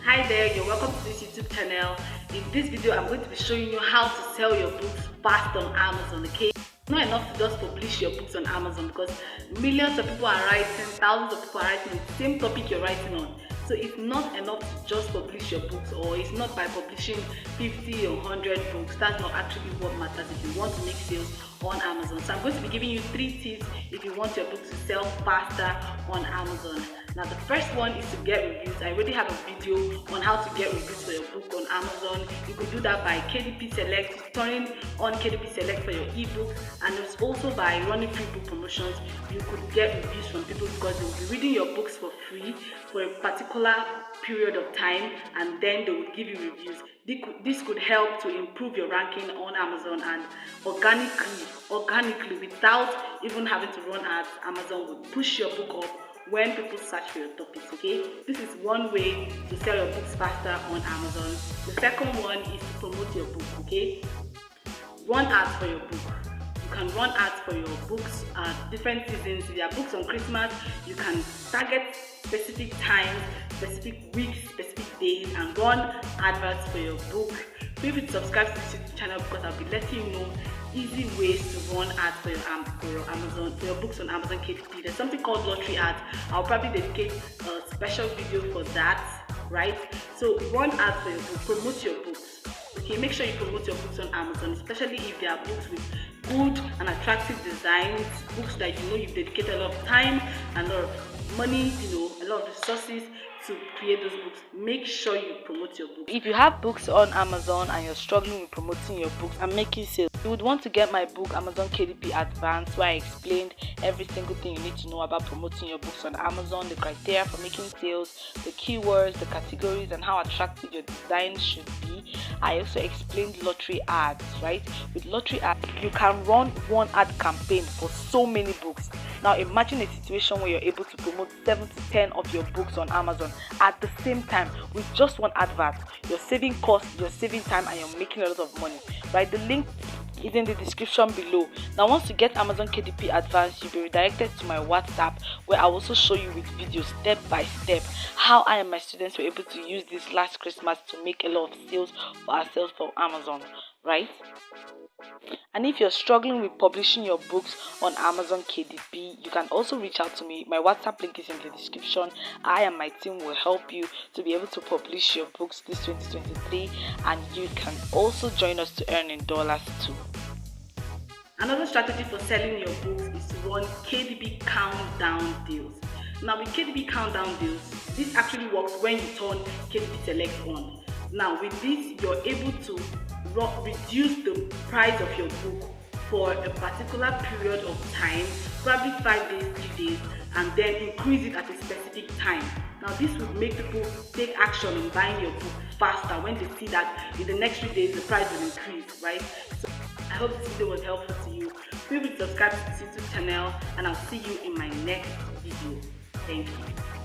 Hi there, you're welcome to this YouTube channel. In this video, I'm going to be showing you how to sell your books fast on Amazon, okay? It's not enough to just publish your books on Amazon because millions of people are writing, thousands of people are writing on the same topic you're writing on. So it's not enough to just publish your books, or it's not by publishing 50 or 100 books. That's not actually what matters if you want to make sales on Amazon. So I'm going to be giving you 3 tips if you want your books to sell faster on Amazon. Now the first one is to get reviews. I already have a video on how to get reviews for your book on Amazon. You could do that by KDP Select, turning on KDP Select for your ebook, and it's also by running free book promotions. You could get reviews from people because they will be reading your books for free for a particular period of time, and then they will give you reviews. This could help to improve your ranking on Amazon, and organically without even having to run ads, Amazon will push your book up when people search for your topics, okay? This is one way to sell your books faster on Amazon. The second one is to promote your book, okay? Run ads for your book. You can run ads for your books at different seasons. If there are books on Christmas, you can target specific times, specific weeks, specific days, and run adverts for your book. Feel free to subscribe to this YouTube channel because I'll be letting you know easy ways to run ads for your books on Amazon KDP. There's something called lottery ads. I'll probably dedicate a special video for that, right? So run ads for your book, promote your books. Okay, make sure you promote your books on Amazon, especially if they are books with good and attractive designs, books that you know you've dedicated a lot of time and a lot of money, a lot of resources to create those books. Make sure you promote your books. If you have books on Amazon and you're struggling with promoting your books and making sales, you would want to get my book Amazon KDP Advanced, where I explained every single thing you need to know about promoting your books on Amazon, the criteria for making sales, the keywords, the categories, and how attractive your design should be. I also explained lottery ads, right? With lottery ads, you can run one ad campaign for so many books. Now imagine a situation where you're able to promote 7 to 10 of your books on Amazon at the same time with just one advert. You're saving costs, you're saving time, and you're making a lot of money, right? The link is in the description below. Now once you get Amazon KDP Advanced, you'll be redirected to my WhatsApp, where I will also show you with videos step by step how I and my students were able to use this last Christmas to make a lot of sales for ourselves for Amazon, right? And if you're struggling with publishing your books on Amazon KDP, you can also reach out to me. My WhatsApp link is in the description. I and my team will help you to be able to publish your books this 2023, and you can also join us to earn in dollars too. Another strategy for selling your books is to run KDP countdown deals. Now with KDP countdown deals, this actually works when you turn KDP Select on. Now with this, you're able to reduce the price of your book for a particular period of time, probably 5 days, 3 days, and then increase it at a specific time. Now this would make people take action in buying your book faster when they see that in the next 3 days the price will increase, right? So I hope this video was helpful to you. Feel free to subscribe to this YouTube channel, and I'll see you in my next video. Thank you.